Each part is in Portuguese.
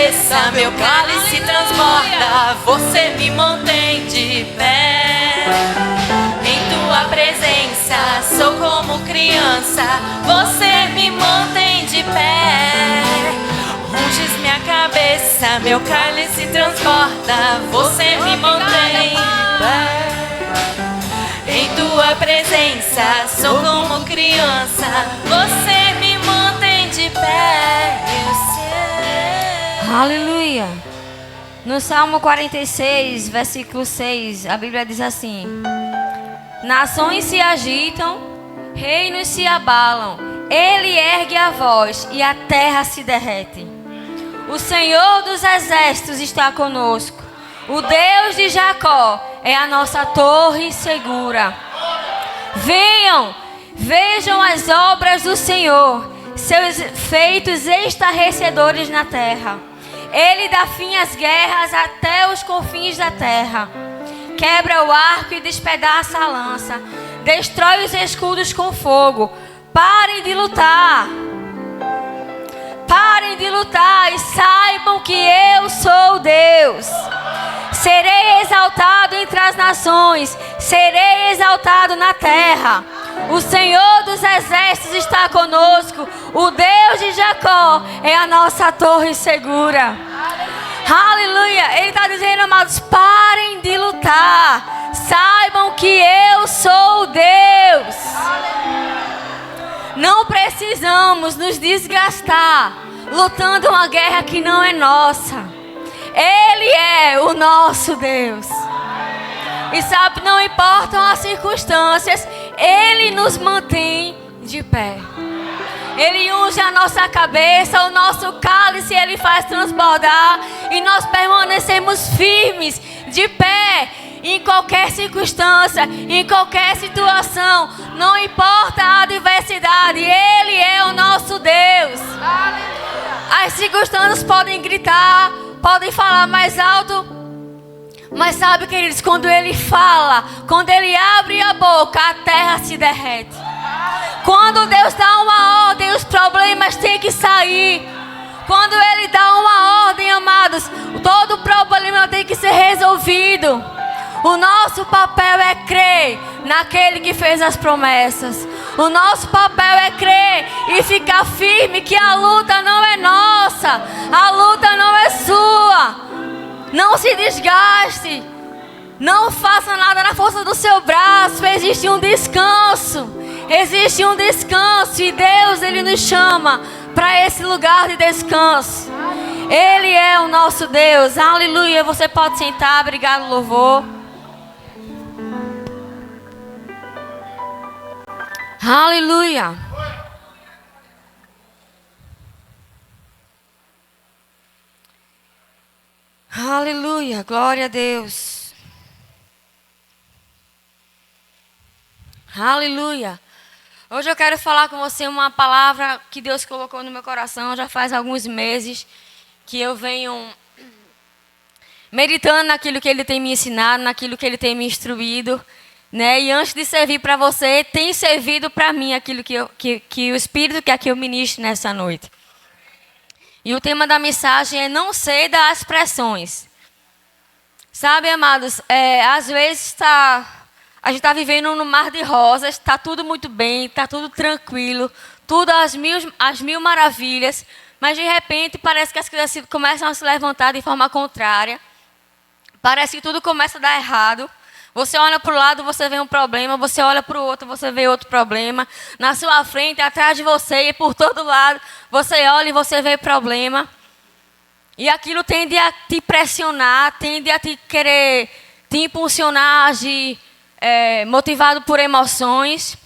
cabeça, meu cálice transborda, você me mantém de pé. Em tua presença sou como criança, você me mantém de pé. Unges minha cabeça, meu cálice transborda, você me mantém de pé. Em tua presença sou como criança, você me mantém de pé. Eu sei. Aleluia. No Salmo 46, versículo 6, a Bíblia diz assim: nações se agitam, reinos se abalam, ele ergue a voz e a terra se derrete. O Senhor dos exércitos está conosco, o Deus de Jacó é a nossa torre segura. Venham, vejam as obras do Senhor, seus feitos estarrecedores na terra. Ele dá fim às guerras até os confins da terra. Quebra o arco e despedaça a lança. Destrói os escudos com fogo. Parem de lutar. Parem de lutar e saibam que eu sou Deus. Serei exaltado entre as nações, serei exaltado na terra. O Senhor dos exércitos está conosco, o Deus de Jacó é a nossa torre segura. Aleluia! Ele está dizendo, amados, parem de lutar, saibam que eu sou Deus. Não precisamos nos desgastar lutando uma guerra que não é nossa. Ele é o nosso Deus. E sabe, não importam as circunstâncias, Ele nos mantém de pé. Ele unge a nossa cabeça, o nosso cálice Ele faz transbordar. E nós permanecemos firmes, de pé, em qualquer circunstância, em qualquer situação. Não importa a adversidade, Ele é o nosso Deus. As circunstâncias podem gritar, podem falar mais alto, mas sabe, queridos, quando Ele fala, quando Ele abre a boca, a terra se derrete. Quando Deus dá uma ordem, os problemas têm que sair. Quando Ele dá uma ordem, amados, todo problema tem que ser resolvido. O nosso papel é crer naquele que fez as promessas. O nosso papel é crer e ficar firme que a luta não é nossa, a luta não é sua. Não se desgaste, não faça nada na força do seu braço. Existe um descanso, e Deus, Ele nos chama para esse lugar de descanso. Ele é o nosso Deus. Aleluia. Você pode sentar. Obrigado, louvor. Aleluia. Aleluia. Glória a Deus. Aleluia. Hoje eu quero falar com você uma palavra que Deus colocou no meu coração. Já faz alguns meses que eu venho meditando naquilo que Ele tem me ensinado, naquilo que Ele tem me instruído, né? E antes de servir para você, tem servido para mim aquilo que o Espírito quer que eu ministre nessa noite. E o tema da mensagem é não ceda às pressões. Sabe, amados, às vezes a gente está vivendo num mar de rosas, está tudo muito bem, está tudo tranquilo, tudo às mil maravilhas, mas de repente parece que as coisas começam a se levantar de forma contrária. Parece que tudo começa a dar errado. Você olha para o lado, você vê um problema. Você olha para o outro, você vê outro problema. Na sua frente, atrás de você e por todo lado, você olha e você vê problema. E aquilo tende a te pressionar, tende a te querer te impulsionar a agir motivado por emoções.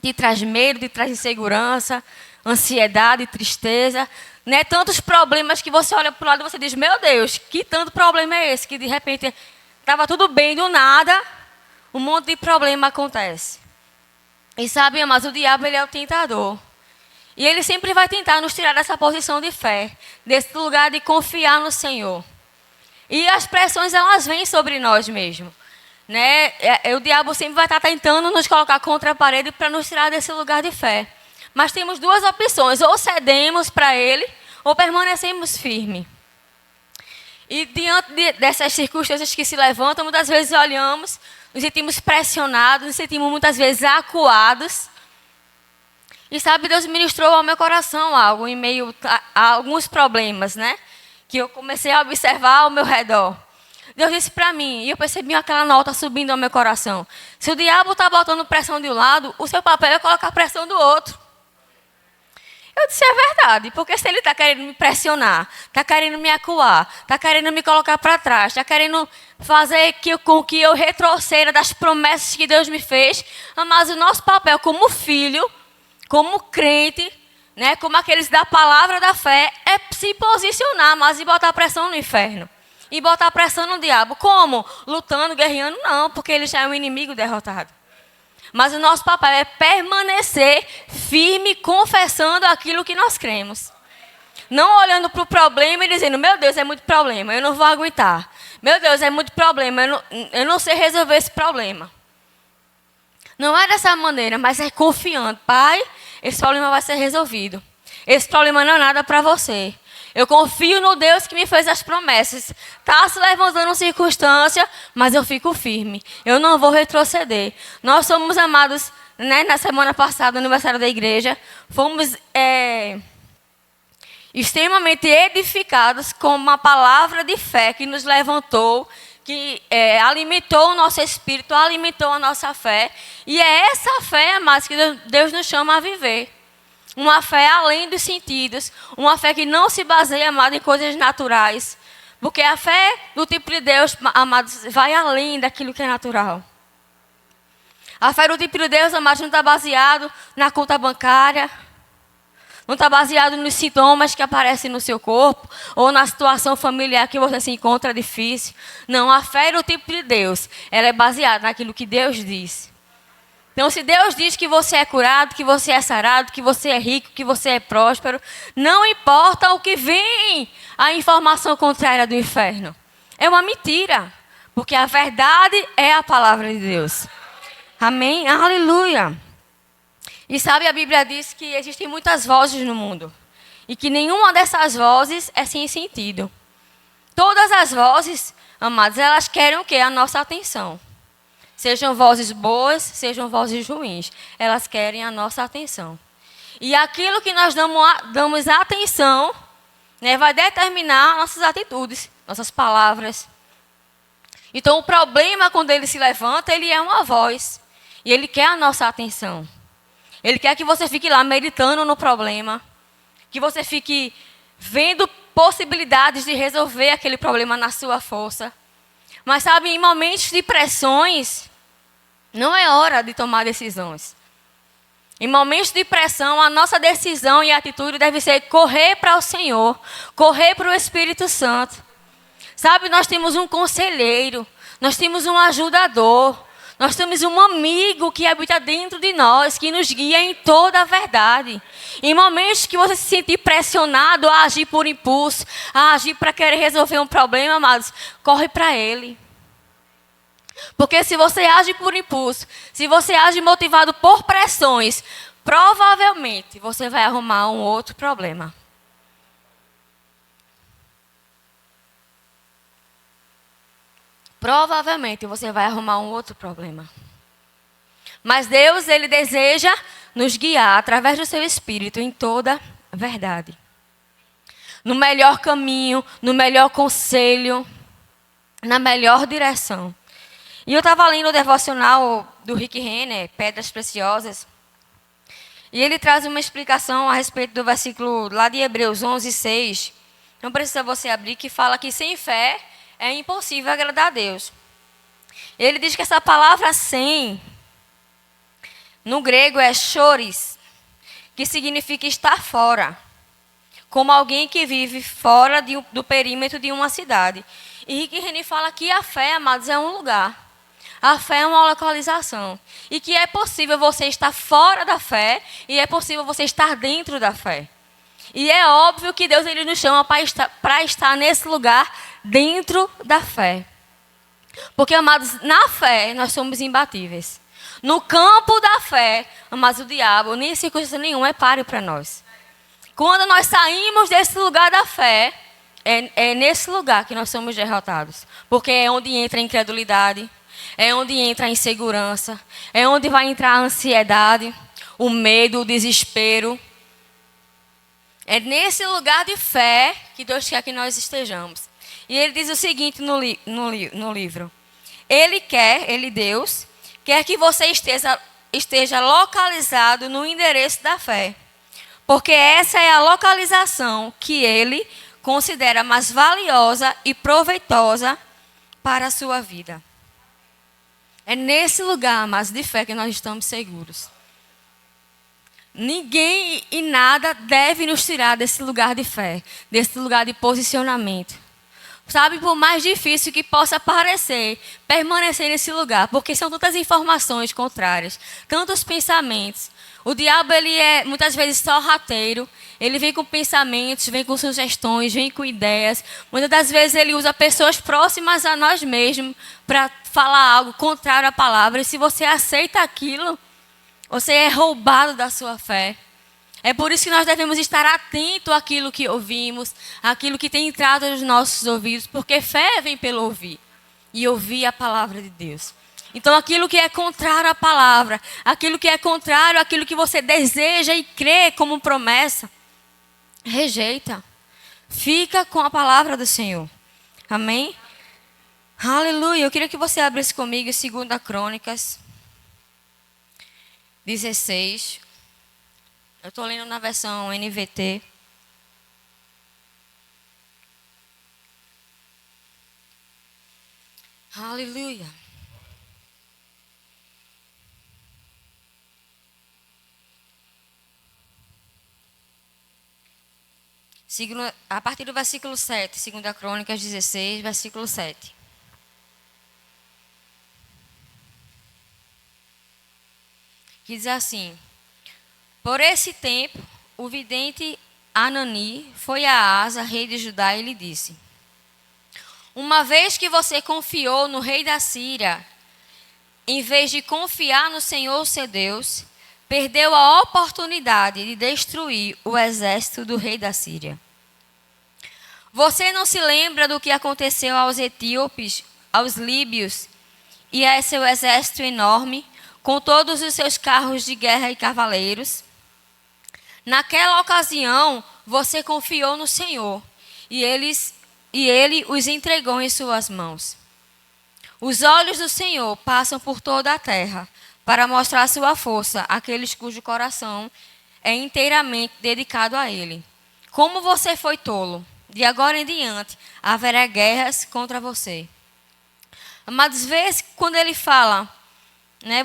Te traz medo, te traz insegurança, ansiedade, tristeza. Né? Tantos problemas que você olha para o lado e você diz, meu Deus, que tanto problema é esse? Que de repente estava tudo bem, do nada, um monte de problema acontece. E sabe, mas o diabo, ele é o tentador. E ele sempre vai tentar nos tirar dessa posição de fé, desse lugar de confiar no Senhor. E as pressões, elas vêm sobre nós mesmo. Né? O diabo sempre vai estar tentando nos colocar contra a parede para nos tirar desse lugar de fé. Mas temos duas opções, ou cedemos para ele, ou permanecemos firmes. E diante dessas circunstâncias que se levantam, muitas vezes olhamos, nos sentimos pressionados, nos sentimos muitas vezes acuados. E sabe, Deus ministrou ao meu coração algo em meio a alguns problemas, né? Que eu comecei a observar ao meu redor. Deus disse para mim, e eu percebi aquela nota subindo ao meu coração. Se o diabo está botando pressão de um lado, o seu papel é colocar pressão do outro. Eu disse, é verdade, porque se ele está querendo me pressionar, está querendo me acuar, está querendo me colocar para trás, está querendo fazer com que eu retroceda das promessas que Deus me fez, mas o nosso papel como filho, como crente, né, como aqueles da palavra da fé, é se posicionar, mas e botar pressão no inferno. E botar pressão no diabo. Como? Lutando, guerreando? Não, porque ele já é um inimigo derrotado. Mas o nosso papel é permanecer firme, confessando aquilo que nós cremos. Não olhando para o problema e dizendo, meu Deus, é muito problema, eu não vou aguentar. Meu Deus, é muito problema, eu não sei resolver esse problema. Não é dessa maneira, mas é confiando. Pai, esse problema vai ser resolvido. Esse problema não é nada para você. Eu confio no Deus que me fez as promessas. Está se levantando circunstância, mas eu fico firme. Eu não vou retroceder. Nós somos amados, né, na semana passada, no aniversário da igreja, fomos extremamente edificados com uma palavra de fé que nos levantou, que alimentou o nosso espírito, alimentou a nossa fé. E é essa fé, amados, que Deus nos chama a viver. Uma fé além dos sentidos. Uma fé que não se baseia, amado, em coisas naturais. Porque a fé do tipo de Deus, amados, vai além daquilo que é natural. A fé do tipo de Deus, amados, não está baseado na conta bancária. Não está baseado nos sintomas que aparecem no seu corpo. Ou na situação familiar que você se encontra difícil. Não, a fé do tipo de Deus, ela é baseada naquilo que Deus diz. Então, se Deus diz que você é curado, que você é sarado, que você é rico, que você é próspero, não importa o que vem a informação contrária do inferno. É uma mentira, porque a verdade é a palavra de Deus. Amém? Aleluia. E sabe, a Bíblia diz que existem muitas vozes no mundo e que nenhuma dessas vozes é sem sentido. Todas as vozes, amados, elas querem o quê? A nossa atenção. Sejam vozes boas, sejam vozes ruins. Elas querem a nossa atenção. E aquilo que nós damos atenção, né, vai determinar nossas atitudes, nossas palavras. Então, o problema, quando ele se levanta, ele é uma voz. E ele quer a nossa atenção. Ele quer que você fique lá meditando no problema. Que você fique vendo possibilidades de resolver aquele problema na sua força. Mas, sabe, em momentos de pressões, não é hora de tomar decisões. Em momentos de pressão, a nossa decisão e atitude deve ser correr para o Senhor, correr para o Espírito Santo. Sabe, nós temos um conselheiro, nós temos um ajudador, nós temos um amigo que habita dentro de nós, que nos guia em toda a verdade. Em momentos que você se sentir pressionado a agir por impulso, a agir para querer resolver um problema, amados, corre para Ele. Porque se você age por impulso, se você age motivado por pressões, provavelmente você vai arrumar um outro problema. Provavelmente você vai arrumar um outro problema. Mas Deus, Ele deseja nos guiar através do seu Espírito em toda a verdade. No melhor caminho, no melhor conselho, na melhor direção. E eu estava lendo o devocional do Rick Renner, Pedras Preciosas. E ele traz uma explicação a respeito do versículo lá de Hebreus 11:6. Não precisa você abrir, que fala que sem fé é impossível agradar a Deus. Ele diz que essa palavra sem, no grego é choris, que significa estar fora. Como alguém que vive fora do perímetro de uma cidade. E Rick Renner fala que a fé, amados, é um lugar. A fé é uma localização. E que é possível você estar fora da fé e é possível você estar dentro da fé. E é óbvio que Deus, Ele nos chama para estar nesse lugar dentro da fé. Porque, amados, na fé nós somos imbatíveis. No campo da fé, amados, o diabo, nem circunstância nenhuma é páreo para nós. Quando nós saímos desse lugar da fé, é nesse lugar que nós somos derrotados. Porque é onde entra a incredulidade, é onde entra a insegurança, é onde vai entrar a ansiedade, o medo, o desespero. É nesse lugar de fé que Deus quer que nós estejamos. E ele diz o seguinte no livro. Ele, Deus, quer que você esteja localizado no endereço da fé. Porque essa é a localização que ele considera mais valiosa e proveitosa para a sua vida. É nesse lugar, amados, de fé que nós estamos seguros. Ninguém e nada deve nos tirar desse lugar de fé, desse lugar de posicionamento. Sabe, por mais difícil que possa parecer, permanecer nesse lugar, porque são tantas informações contrárias, tantos pensamentos. O diabo, ele é muitas vezes sorrateiro, ele vem com pensamentos, vem com sugestões, vem com ideias. Muitas das vezes ele usa pessoas próximas a nós mesmos para falar algo contrário à palavra. E se você aceita aquilo, você é roubado da sua fé. É por isso que nós devemos estar atentos àquilo que ouvimos, àquilo que tem entrado nos nossos ouvidos, porque fé vem pelo ouvir, e ouvir a palavra de Deus. Então, aquilo que é contrário à palavra, aquilo que é contrário àquilo que você deseja e crê como promessa, rejeita. Fica com a palavra do Senhor. Amém? Aleluia. Eu queria que você abrisse comigo 2 Crônicas 16. Eu estou lendo na versão NVT. Aleluia. A partir do versículo 7, 2 Crônicas 16, versículo 7. Que diz assim: por esse tempo, o vidente Anani foi a Asa, rei de Judá, e lhe disse: uma vez que você confiou no rei da Síria, em vez de confiar no Senhor seu Deus, perdeu a oportunidade de destruir o exército do rei da Síria. Você não se lembra do que aconteceu aos etíopes, aos líbios e a seu exército enorme, com todos os seus carros de guerra e cavaleiros? Naquela ocasião, você confiou no Senhor, e ele os entregou em suas mãos. Os olhos do Senhor passam por toda a terra, para mostrar sua força àqueles cujo coração é inteiramente dedicado a Ele. Como você foi tolo, de agora em diante haverá guerras contra você. Amados, vezes quando ele fala, né,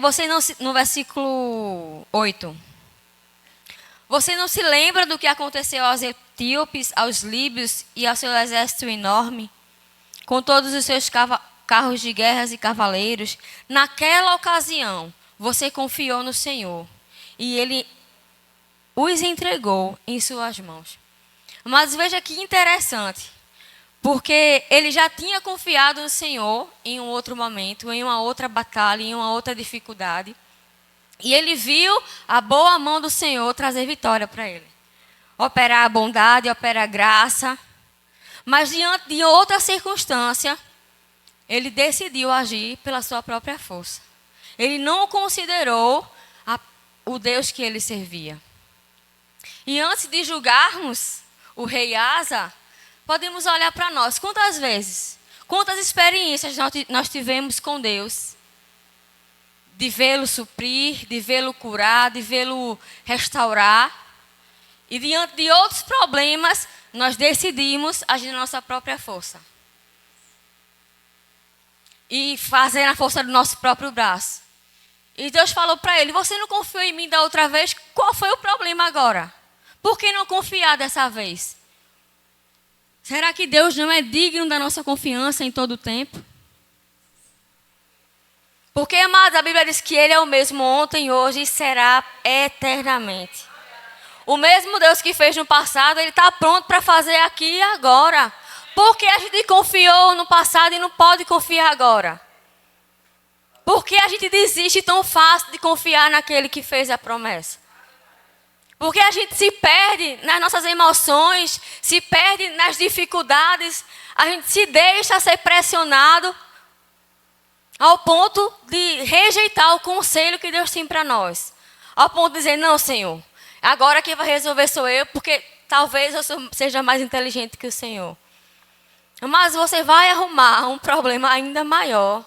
no versículo 8, você não se lembra do que aconteceu aos etíopes, aos líbios e ao seu exército enorme, com todos os seus carros de guerras e cavaleiros? Naquela ocasião, você confiou no Senhor, e Ele os entregou em suas mãos. Mas veja que interessante, porque ele já tinha confiado no Senhor em um outro momento, em uma outra batalha, em uma outra dificuldade. E ele viu a boa mão do Senhor trazer vitória para ele. Operar a bondade, operar a graça. Mas diante de outra circunstância, ele decidiu agir pela sua própria força. Ele não considerou o Deus que ele servia. E antes de julgarmos o rei Asa, podemos olhar para nós. Quantas vezes, quantas experiências nós tivemos com Deus? De vê-lo suprir, de vê-lo curar, de vê-lo restaurar. E diante de outros problemas, nós decidimos agir na nossa própria força. E fazer na força do nosso próprio braço. E Deus falou para ele: você não confiou em mim da outra vez? Qual foi o problema agora? Por que não confiar dessa vez? Será que Deus não é digno da nossa confiança em todo o tempo? Porque, amados, a Bíblia diz que Ele é o mesmo ontem, hoje e será eternamente. O mesmo Deus que fez no passado, Ele está pronto para fazer aqui e agora. Por que a gente confiou no passado e não pode confiar agora? Por que a gente desiste tão fácil de confiar naquele que fez a promessa? Porque a gente se perde nas nossas emoções, se perde nas dificuldades, a gente se deixa ser pressionado ao ponto de rejeitar o conselho que Deus tem para nós. Ao ponto de dizer, não, Senhor, agora quem vai resolver sou eu, porque talvez eu seja mais inteligente que o Senhor. Mas você vai arrumar um problema ainda maior.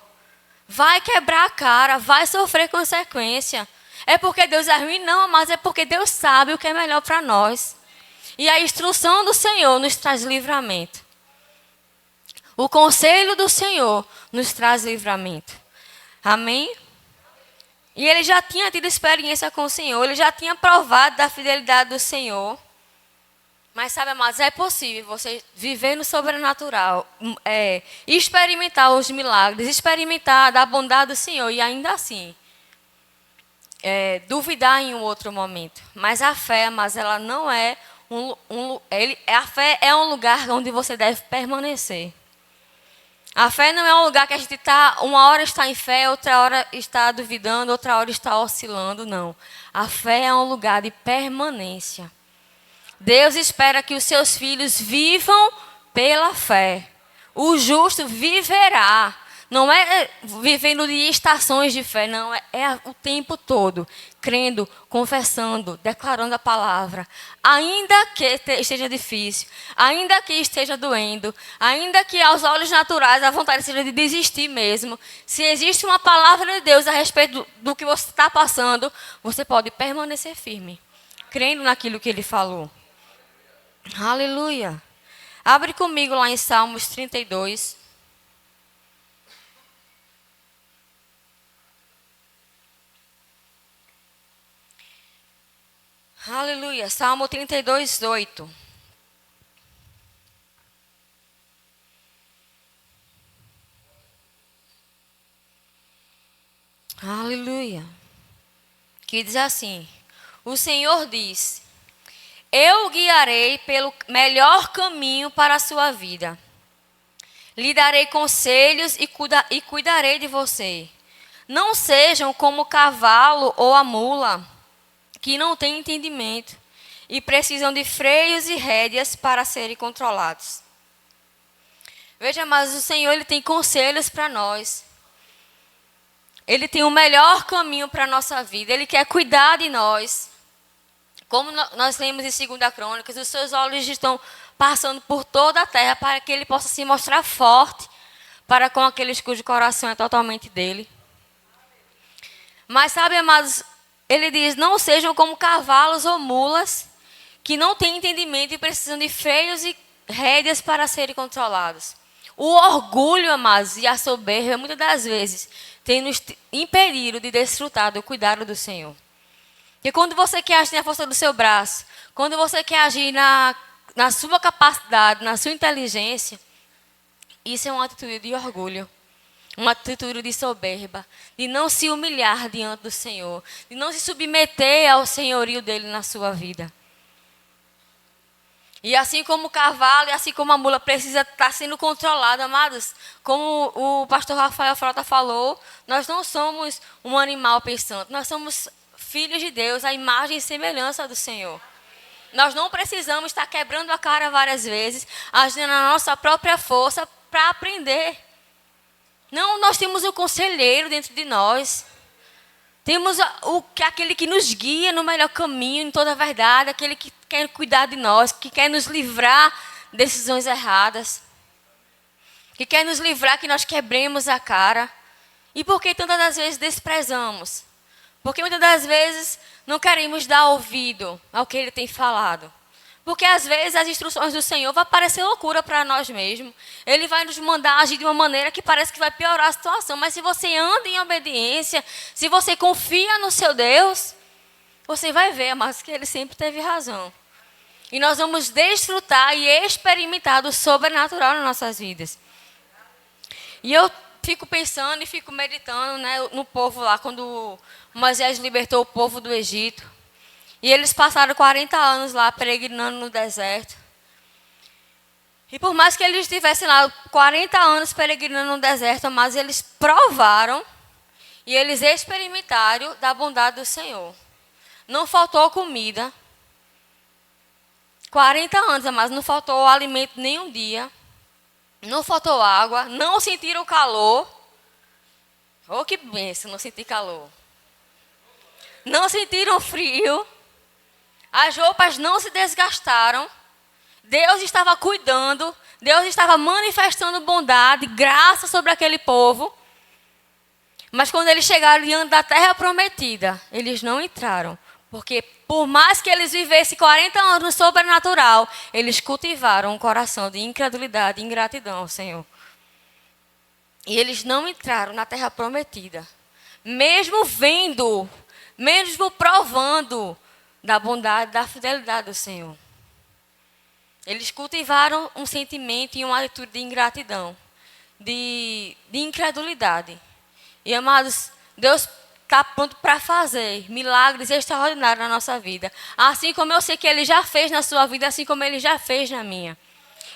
Vai quebrar a cara, vai sofrer consequência. É porque Deus é ruim? Não, mas é porque Deus sabe o que é melhor para nós. E a instrução do Senhor nos traz livramento. O conselho do Senhor nos traz livramento. Amém? E ele já tinha tido experiência com o Senhor, ele já tinha provado da fidelidade do Senhor. Mas sabe, amados, é possível você viver no sobrenatural, experimentar os milagres, experimentar da bondade do Senhor e ainda assim duvidar em um outro momento. Mas a fé, mas ela não é a fé é um lugar onde você deve permanecer. A fé não é um lugar que a gente está, uma hora está em fé, outra hora está duvidando, outra hora está oscilando, não. A fé é um lugar de permanência. Deus espera que os seus filhos vivam pela fé. O justo viverá. Não é vivendo de estações de fé, não. É o tempo todo, crendo, confessando, declarando a palavra. Ainda que esteja difícil, ainda que esteja doendo, ainda que aos olhos naturais a vontade seja de desistir mesmo. Se existe uma palavra de Deus a respeito do que você está passando, você pode permanecer firme, crendo naquilo que Ele falou. Aleluia. Abre comigo lá em Salmos 32. Aleluia. Salmo 32, 8. Aleluia. Que diz assim: o Senhor diz: eu o guiarei pelo melhor caminho para a sua vida. Lhe darei conselhos e cuidarei de você. Não sejam como o cavalo ou a mula, que não têm entendimento e precisam de freios e rédeas para serem controlados. Veja, mas o Senhor, Ele tem conselhos para nós. Ele tem o melhor caminho para a nossa vida. Ele quer cuidar de nós. Como nós lemos em 2 Crônicas, os seus olhos estão passando por toda a terra para que Ele possa se mostrar forte para com aqueles cujo coração é totalmente dele. Mas sabe, amados, Ele diz, não sejam como cavalos ou mulas que não têm entendimento e precisam de freios e rédeas para serem controlados. O orgulho, amados, e a soberba, muitas das vezes, tem nos impedido de desfrutar do cuidado do Senhor. Porque quando você quer agir na força do seu braço, quando você quer agir na sua capacidade, na sua inteligência, isso é uma atitude de orgulho. Uma atitude de soberba, de não se humilhar diante do Senhor, de não se submeter ao senhorio dele na sua vida. E assim como o cavalo e assim como a mula precisa estar sendo controlada, amados, como o pastor Rafael Frota falou, nós não somos um animal pensante, nós somos filhos de Deus, a imagem e semelhança do Senhor. Nós não precisamos estar quebrando a cara várias vezes, agindo na nossa própria força para aprender. Não, nós temos o conselheiro dentro de nós. Temos aquele que nos guia no melhor caminho, em toda a verdade. Aquele que quer cuidar de nós, que quer nos livrar de decisões erradas. Que quer nos livrar que nós quebremos a cara. E por que tantas das vezes desprezamos? Porque muitas das vezes não queremos dar ouvido ao que Ele tem falado. Porque às vezes as instruções do Senhor vão parecer loucura para nós mesmos. Ele vai nos mandar agir de uma maneira que parece que vai piorar a situação. Mas se você anda em obediência, se você confia no seu Deus, você vai ver, mas que Ele sempre teve razão. E nós vamos desfrutar e experimentar do sobrenatural nas nossas vidas. E eu fico pensando e fico meditando, né, no povo lá, quando Moisés libertou o povo do Egito. E eles passaram 40 anos lá peregrinando no deserto. E por mais que eles estivessem lá 40 anos peregrinando no deserto, mas eles provaram e eles experimentaram da bondade do Senhor. Não faltou comida, 40 anos, amados, não faltou alimento nenhum dia. Não faltou água, não sentiram calor. Oh, que bênção, não sentir calor. Não sentiram frio. As roupas não se desgastaram. Deus estava cuidando. Deus estava manifestando bondade, graça sobre aquele povo. Mas quando eles chegaram diante da terra prometida, eles não entraram. Porque por mais que eles vivessem 40 anos no sobrenatural, eles cultivaram um coração de incredulidade e ingratidão ao Senhor. E eles não entraram na terra prometida. Mesmo vendo, mesmo provando da bondade, da fidelidade do Senhor. Eles cultivaram um sentimento e uma atitude de ingratidão, de incredulidade. E, amados, Deus está pronto para fazer milagres extraordinários na nossa vida. Assim como eu sei que Ele já fez na sua vida, assim como Ele já fez na minha.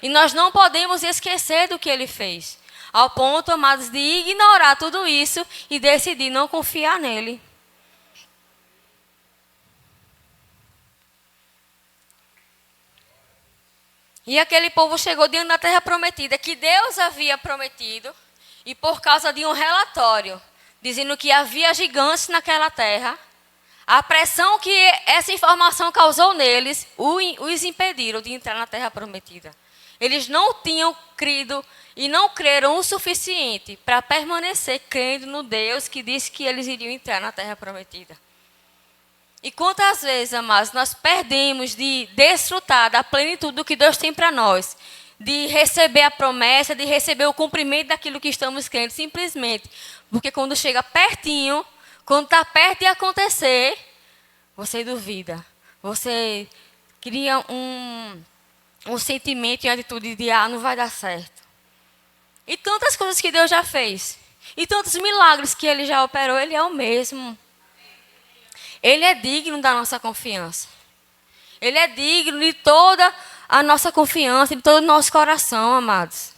E nós não podemos esquecer do que Ele fez. Ao ponto, amados, de ignorar tudo isso e decidir não confiar nele. E aquele povo chegou diante da terra prometida, que Deus havia prometido. E por causa de um relatório, dizendo que havia gigantes naquela terra, a pressão que essa informação causou neles, os impediram de entrar na terra prometida. Eles não tinham crido e não creram o suficiente para permanecer crendo no Deus que disse que eles iriam entrar na terra prometida. E quantas vezes, amados, nós perdemos de desfrutar da plenitude do que Deus tem para nós, de receber a promessa, de receber o cumprimento daquilo que estamos crendo, simplesmente porque quando chega pertinho, quando está perto de acontecer, você duvida, você cria um sentimento e atitude de não vai dar certo. E tantas coisas que Deus já fez, e tantos milagres que Ele já operou, Ele é o mesmo. Ele é digno da nossa confiança. Ele é digno de toda a nossa confiança, de todo o nosso coração, amados.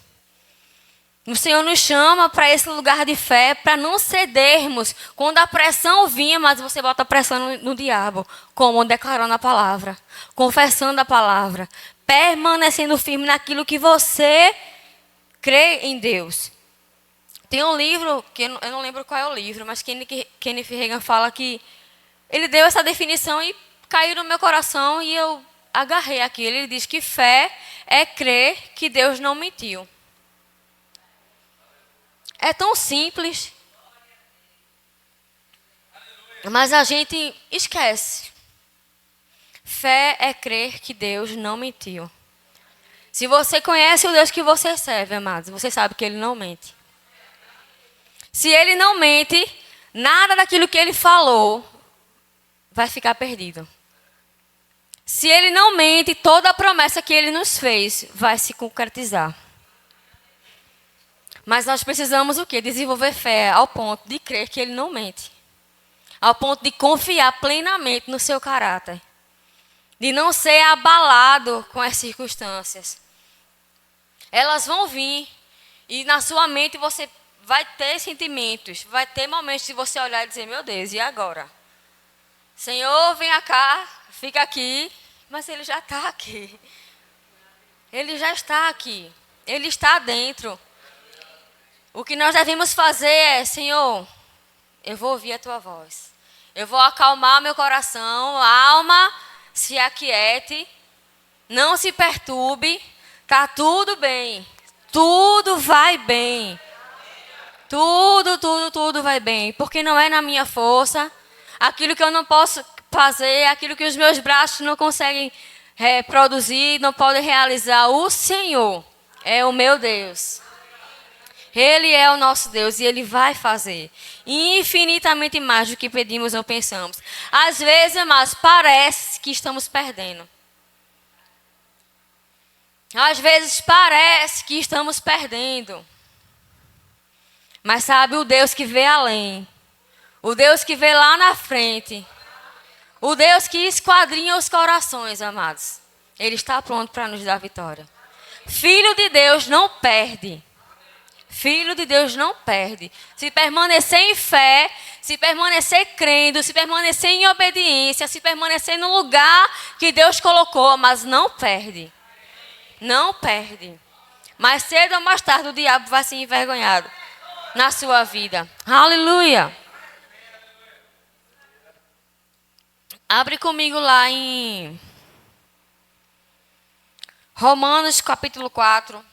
O Senhor nos chama para esse lugar de fé, para não cedermos. Quando a pressão vinha, mas você bota a pressão no diabo, como declarando a palavra, confessando a palavra, permanecendo firme naquilo que você crê em Deus. Tem um livro, que eu não lembro qual é o livro, mas Kenneth Hagin fala que ele deu essa definição e caiu no meu coração e eu agarrei aquilo. Ele diz que fé é crer que Deus não mentiu. É tão simples, mas a gente esquece. Fé é crer que Deus não mentiu. Se você conhece o Deus que você serve, amados, você sabe que Ele não mente. Se Ele não mente, nada daquilo que Ele falou vai ficar perdido. Se Ele não mente, toda a promessa que Ele nos fez vai se concretizar. Mas nós precisamos o quê? Desenvolver fé ao ponto de crer que Ele não mente. Ao ponto de confiar plenamente no seu caráter. De não ser abalado com as circunstâncias. Elas vão vir. E na sua mente você vai ter sentimentos. Vai ter momentos de você olhar e dizer, meu Deus, e agora? Senhor, venha cá, fica aqui. Mas Ele já está aqui. Ele já está aqui. Ele está dentro. O que nós devemos fazer é, Senhor, eu vou ouvir a Tua voz. Eu vou acalmar meu coração, a alma se aquiete, não se perturbe, está tudo bem. Tudo vai bem. Tudo vai bem. Porque não é na minha força, aquilo que eu não posso fazer, aquilo que os meus braços não conseguem produzir, não podem realizar. O Senhor é o meu Deus. Ele é o nosso Deus e Ele vai fazer infinitamente mais do que pedimos ou pensamos. Às vezes, amados, parece que estamos perdendo. Às vezes parece que estamos perdendo. Mas sabe o Deus que vê além. O Deus que vê lá na frente. O Deus que esquadrinha os corações, amados. Ele está pronto para nos dar vitória. Filho de Deus não perde. Filho de Deus não perde. Se permanecer em fé, se permanecer crendo, se permanecer em obediência, se permanecer no lugar que Deus colocou, mas não perde. Não perde. Mais cedo ou mais tarde o diabo vai ser envergonhado na sua vida. Aleluia. Abre comigo lá em Romanos capítulo 4.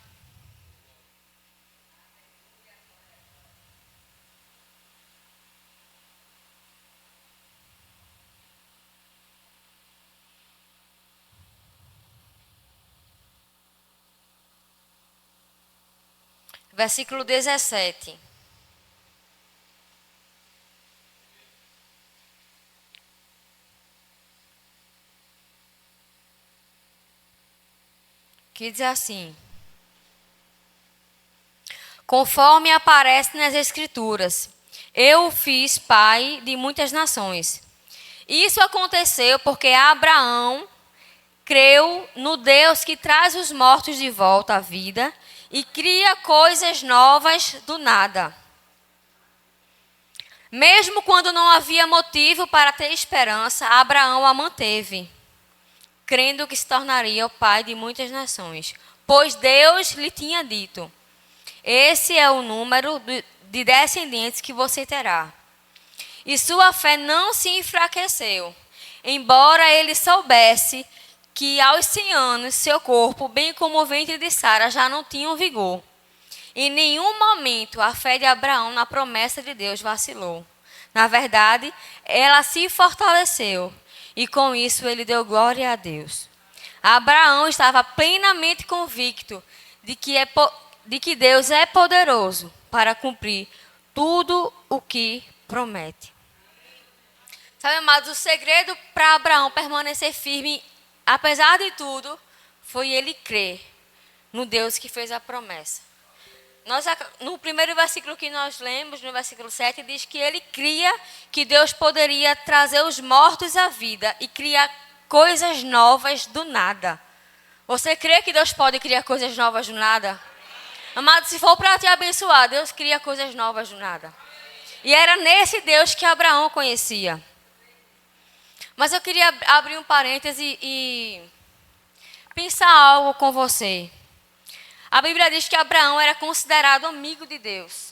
Versículo 17. Que diz assim: conforme aparece nas Escrituras, eu o fiz pai de muitas nações. Isso aconteceu porque Abraão creu no Deus que traz os mortos de volta à vida e cria coisas novas do nada. Mesmo quando não havia motivo para ter esperança, Abraão a manteve, crendo que se tornaria o pai de muitas nações. Pois Deus lhe tinha dito: esse é o número de descendentes que você terá. E sua fé não se enfraqueceu, embora ele soubesse que aos 100 anos seu corpo, bem como o ventre de Sara, já não tinham vigor. Em nenhum momento a fé de Abraão na promessa de Deus vacilou. Na verdade, ela se fortaleceu. E com isso ele deu glória a Deus. Abraão estava plenamente convicto de que Deus é poderoso para cumprir tudo o que promete. Sabe, amados, o segredo para Abraão permanecer firme, apesar de tudo, foi ele crer no Deus que fez a promessa. No primeiro versículo que nós lemos, no versículo 7, diz que ele cria que Deus poderia trazer os mortos à vida e criar coisas novas do nada. Você crê que Deus pode criar coisas novas do nada? Amado, se for para te abençoar, Deus cria coisas novas do nada. E era nesse Deus que Abraão conhecia. Mas eu queria abrir um parêntese e pensar algo com você. A Bíblia diz que Abraão era considerado amigo de Deus.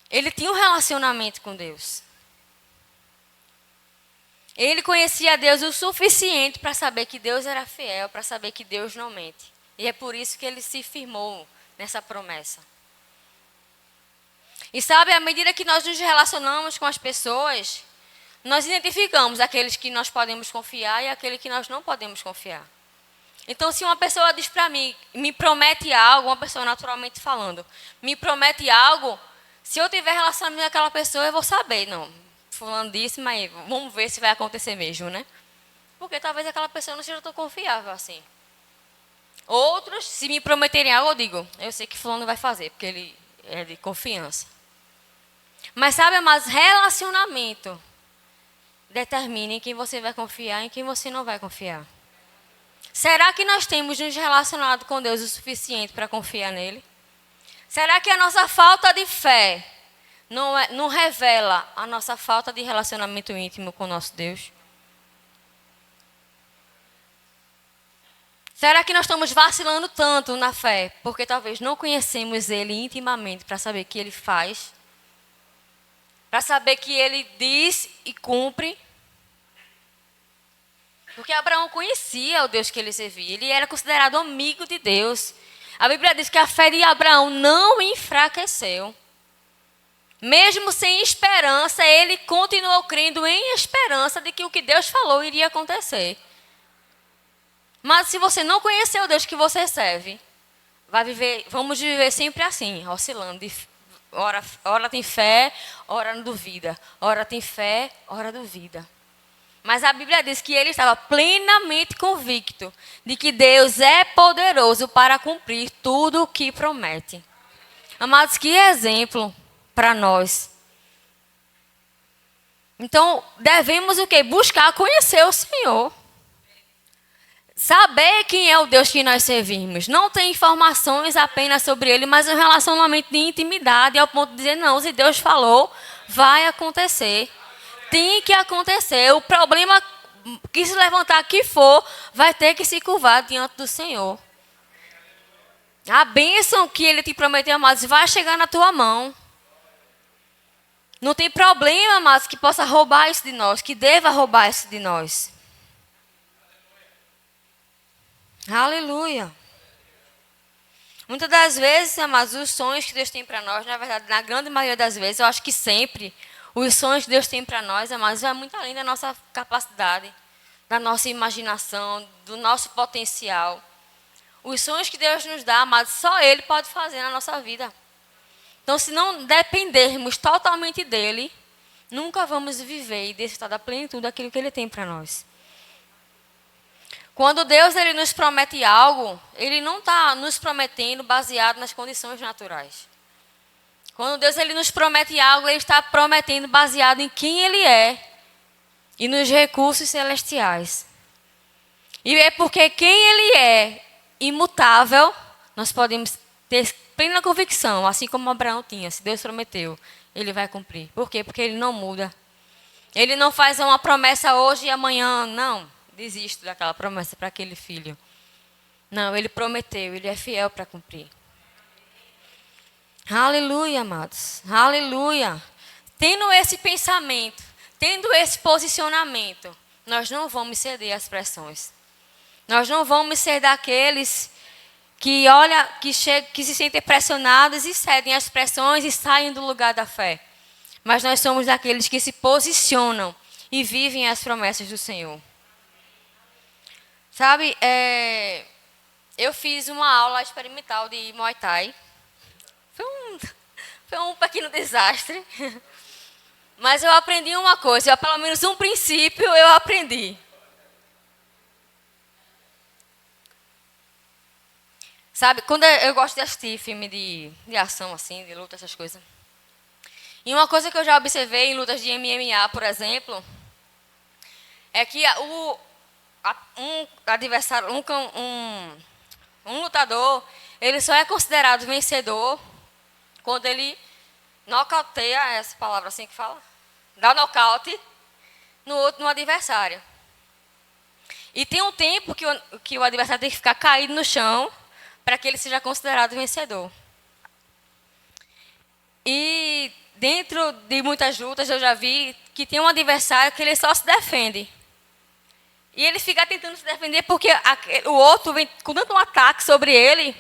Ele tinha um relacionamento com Deus. Ele conhecia Deus o suficiente para saber que Deus era fiel, para saber que Deus não mente. E é por isso que ele se firmou nessa promessa. E sabe, à medida que nós nos relacionamos com as pessoas, nós identificamos aqueles que nós podemos confiar e aqueles que nós não podemos confiar. Então, se uma pessoa diz para mim, me promete algo, uma pessoa naturalmente falando, me promete algo, se eu tiver relacionamento com aquela pessoa, eu vou saber, não, fulano disse, mas vamos ver se vai acontecer mesmo, né? Porque talvez aquela pessoa não seja tão confiável assim. Outros, se me prometerem algo, eu digo, eu sei que fulano vai fazer, porque ele é de confiança. Mas sabe, mas relacionamento determina em quem você vai confiar e em quem você não vai confiar. Será que nós temos nos relacionado com Deus o suficiente para confiar nele? Será que a nossa falta de fé não revela a nossa falta de relacionamento íntimo com o nosso Deus? Será que nós estamos vacilando tanto na fé porque talvez não conhecemos ele intimamente para saber que ele faz? Para saber que ele diz e cumpre? Porque Abraão conhecia o Deus que ele servia. Ele era considerado amigo de Deus. A Bíblia diz que a fé de Abraão não enfraqueceu. Mesmo sem esperança, ele continuou crendo em esperança de que o que Deus falou iria acontecer. Mas se você não conhecer o Deus que você serve, vamos viver sempre assim, oscilando. Ora tem fé, ora duvida. Ora tem fé, ora duvida. Mas a Bíblia diz que ele estava plenamente convicto de que Deus é poderoso para cumprir tudo o que promete. Amados, que exemplo para nós. Então, devemos o quê? Buscar conhecer o Senhor. saber quem é o Deus que nós servimos. Não ter informações apenas sobre Ele, mas um relacionamento de intimidade, ao ponto de dizer, não, se Deus falou, vai acontecer. Tem que acontecer. O problema que se levantar que for, vai ter que se curvar diante do Senhor. A bênção que Ele te prometeu, amados, vai chegar na tua mão. Não tem problema, amados, que possa roubar isso de nós, que deva roubar isso de nós. Aleluia. Muitas das vezes, amados, os sonhos que Deus tem para nós, na verdade, na grande maioria das vezes, eu acho que sempre, os sonhos que Deus tem para nós, amados, vai muito além da nossa capacidade, da nossa imaginação, do nosso potencial. Os sonhos que Deus nos dá, amados, só Ele pode fazer na nossa vida. Então, se não dependermos totalmente dEle, nunca vamos viver e desfrutar da plenitude daquilo que Ele tem para nós. Quando Deus Ele nos promete algo, Ele não está nos prometendo baseado nas condições naturais. Quando Deus Ele nos promete algo, Ele está prometendo baseado em quem Ele é e nos recursos celestiais. E é porque quem Ele é imutável, nós podemos ter plena convicção, assim como Abraão tinha, se Deus prometeu, Ele vai cumprir. Por quê? Porque Ele não muda. Ele não faz uma promessa hoje e amanhã, não, desisto daquela promessa para aquele filho. Não, Ele prometeu, Ele é fiel para cumprir. Aleluia, amados. Aleluia. Tendo esse pensamento, tendo esse posicionamento, nós não vamos ceder às pressões. Nós não vamos ser daqueles que que se sentem pressionados e cedem às pressões e saem do lugar da fé. Mas nós somos daqueles que se posicionam e vivem as promessas do Senhor. Sabe, eu fiz uma aula experimental de Muay Thai. Foi um pequeno desastre. Mas eu aprendi uma coisa, pelo menos um princípio eu aprendi. Sabe, quando eu gosto de assistir filme de ação, assim, de luta, essas coisas. E uma coisa que eu já observei em lutas de MMA, por exemplo, é que um adversário, um lutador, ele só é considerado vencedor quando ele nocauteia, essa palavra assim que fala, dá nocaute no adversário. E tem um tempo que o adversário tem que ficar caído no chão para que ele seja considerado vencedor. E dentro de muitas lutas eu já vi que tem um adversário que ele só se defende. E ele fica tentando se defender porque o outro vem com tanto um ataque sobre ele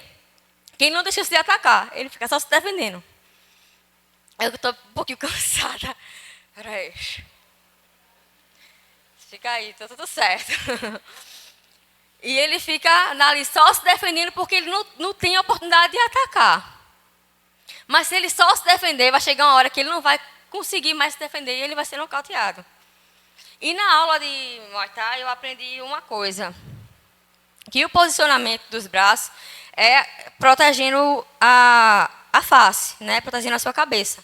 que ele não deixa de atacar. Ele fica só se defendendo. Eu estou um pouquinho cansada. Peraí. Fica aí, está tudo certo. E ele fica ali só se defendendo porque ele não tem a oportunidade de atacar. Mas se ele só se defender, vai chegar uma hora que ele não vai conseguir mais se defender e ele vai ser nocauteado. E na aula de Muay Thai eu aprendi uma coisa. Que o posicionamento dos braços é protegendo a face, né? Protegendo a sua cabeça.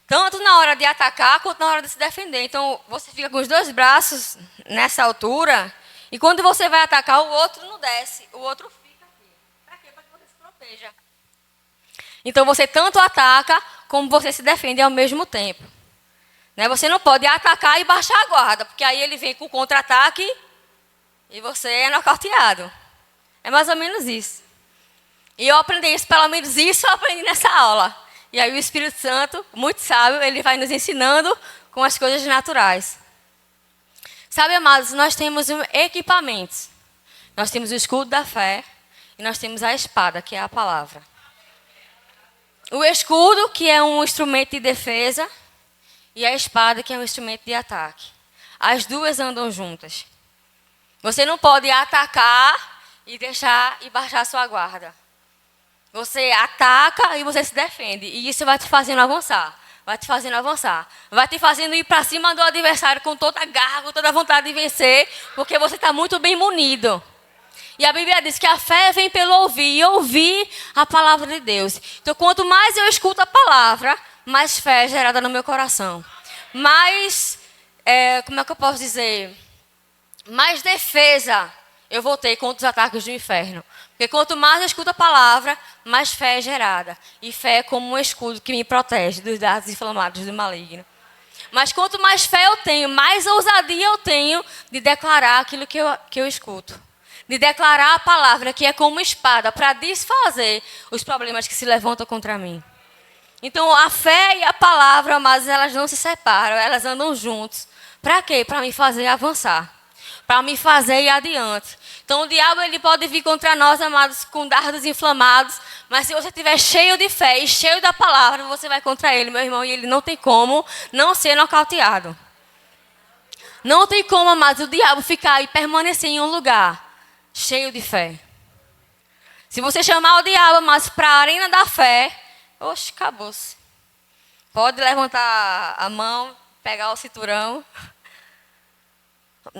Tanto na hora de atacar, quanto na hora de se defender. Então, você fica com os dois braços nessa altura, e quando você vai atacar, o outro não desce, o outro fica aqui. Para quê? Para que você se proteja. Então, você tanto ataca, como você se defende ao mesmo tempo. Né? Você não pode atacar e baixar a guarda, porque aí ele vem com contra-ataque e você é nocauteado. É mais ou menos isso. E eu aprendi isso, pelo menos isso eu aprendi nessa aula. E aí o Espírito Santo, muito sábio, ele vai nos ensinando com as coisas naturais. Sabe, amados, nós temos equipamentos. Nós temos o escudo da fé e nós temos a espada, que é a palavra. O escudo, que é um instrumento de defesa, e a espada, que é um instrumento de ataque. As duas andam juntas. Você não pode atacar e baixar sua guarda. Você ataca e você se defende. E isso vai te fazendo avançar. Vai te fazendo avançar. Vai te fazendo ir para cima do adversário com toda a garra, com toda a vontade de vencer, porque você está muito bem munido. E a Bíblia diz que a fé vem pelo ouvir, e ouvir a palavra de Deus. Então, quanto mais eu escuto a palavra, mais fé é gerada no meu coração. Mais, como é que eu posso dizer? mais defesa eu vou ter contra os ataques do inferno. Porque quanto mais eu escuto a palavra, mais fé é gerada. E fé é como um escudo que me protege dos dardos inflamados do maligno. Mas quanto mais fé eu tenho, mais ousadia eu tenho de declarar aquilo que eu escuto. De declarar a palavra que é como espada para desfazer os problemas que se levantam contra mim. Então a fé e a palavra, mas elas não se separam, elas andam juntos. Para quê? Para me fazer avançar. Para me fazer ir adiante. Então o diabo ele pode vir contra nós, amados, com dardos inflamados. Mas se você estiver cheio de fé e cheio da palavra, você vai contra ele, meu irmão. E ele não tem como não ser nocauteado. Não tem como, amados, o diabo ficar e permanecer em um lugar cheio de fé. Se você chamar o diabo, amados, para a arena da fé, oxe, acabou-se. Pode levantar a mão, pegar o cinturão.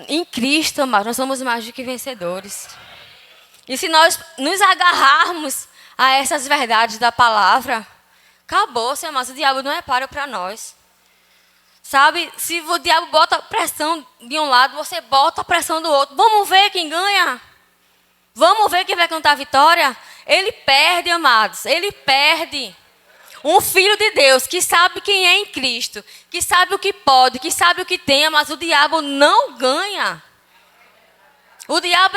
Em Cristo, amados, nós somos mais do que vencedores. E se nós nos agarrarmos a essas verdades da palavra, acabou-se, amados, o diabo não é páreo para nós. Sabe, se o diabo bota pressão de um lado, você bota a pressão do outro. Vamos ver quem ganha? Vamos ver quem vai cantar a vitória? Ele perde, amados, ele perde. Um filho de Deus que sabe quem é em Cristo, que sabe o que pode, que sabe o que tem, mas o diabo não ganha. O diabo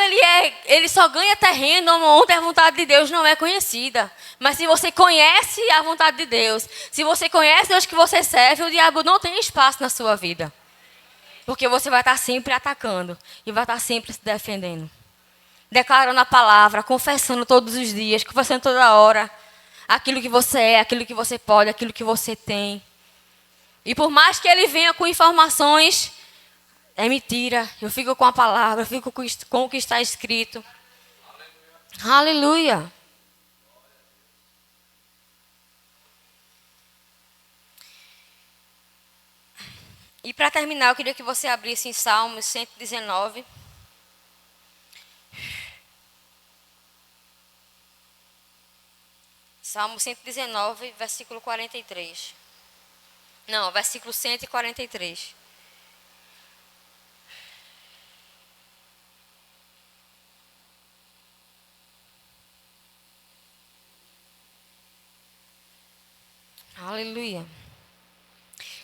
ele só ganha terreno onde a vontade de Deus não é conhecida. Mas se você conhece a vontade de Deus, se você conhece Deus que você serve, o diabo não tem espaço na sua vida. Porque você vai estar sempre atacando e vai estar sempre se defendendo. Declarando a palavra, confessando todos os dias, confessando toda hora. Aquilo que você é, aquilo que você pode, aquilo que você tem. E por mais que ele venha com informações, é mentira. Eu fico com a palavra, eu fico com o que está escrito. Aleluia. E para terminar, eu queria que você abrisse em Salmos 119. Salmo 119, versículo 43. Não, versículo 143. Aleluia.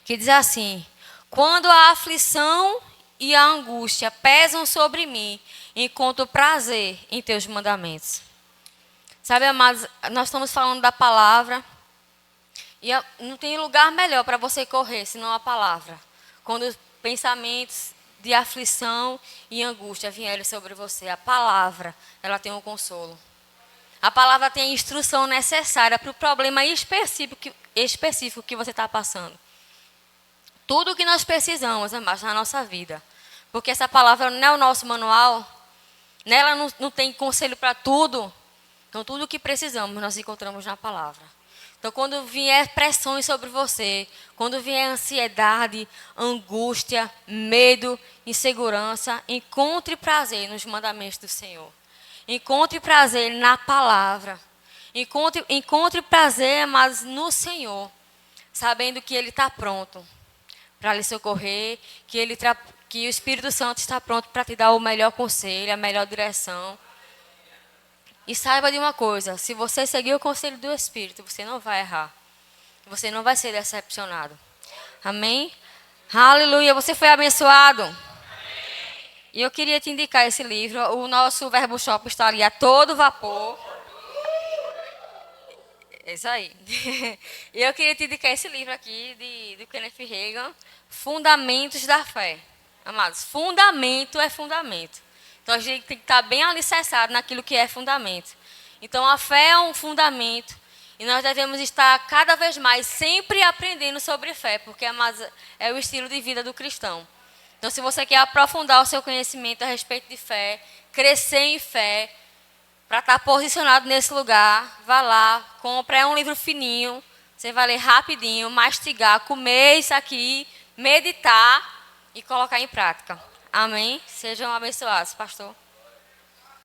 Que diz assim: quando a aflição e a angústia pesam sobre mim, encontro prazer em teus mandamentos. Sabe, amados, nós estamos falando da palavra. E não tem lugar melhor para você correr, senão a palavra. Quando os pensamentos de aflição e angústia vierem sobre você, a palavra, ela tem um consolo. A palavra tem a instrução necessária para o problema específico que você está passando. Tudo o que nós precisamos, amados, na nossa vida. Porque essa palavra não é o nosso manual. Nela não tem conselho para tudo. Então, tudo o que precisamos, nós encontramos na palavra. Então, quando vier pressões sobre você, quando vier ansiedade, angústia, medo, insegurança, encontre prazer nos mandamentos do Senhor. Encontre prazer na palavra. Encontre prazer, mas no Senhor, sabendo que Ele está pronto para lhe socorrer, que o Espírito Santo está pronto para te dar o melhor conselho, a melhor direção. E saiba de uma coisa, se você seguir o conselho do Espírito, você não vai errar. Você não vai ser decepcionado. Amém? Aleluia, você foi abençoado. Amém. E eu queria te indicar esse livro. O nosso Verbo Shop está ali a todo vapor. É isso aí. E eu queria te indicar esse livro aqui, do Kenneth Hagin, Fundamentos da Fé. Amados, fundamento é fundamento. Então, a gente tem que estar bem alicerçado naquilo que é fundamento. Então, a fé é um fundamento. E nós devemos estar cada vez mais sempre aprendendo sobre fé, porque é o estilo de vida do cristão. Então, se você quer aprofundar o seu conhecimento a respeito de fé, crescer em fé, para estar posicionado nesse lugar, vá lá, compra um livro fininho, você vai ler rapidinho, mastigar, comer isso aqui, meditar e colocar em prática. Amém? Sejam abençoados, pastor.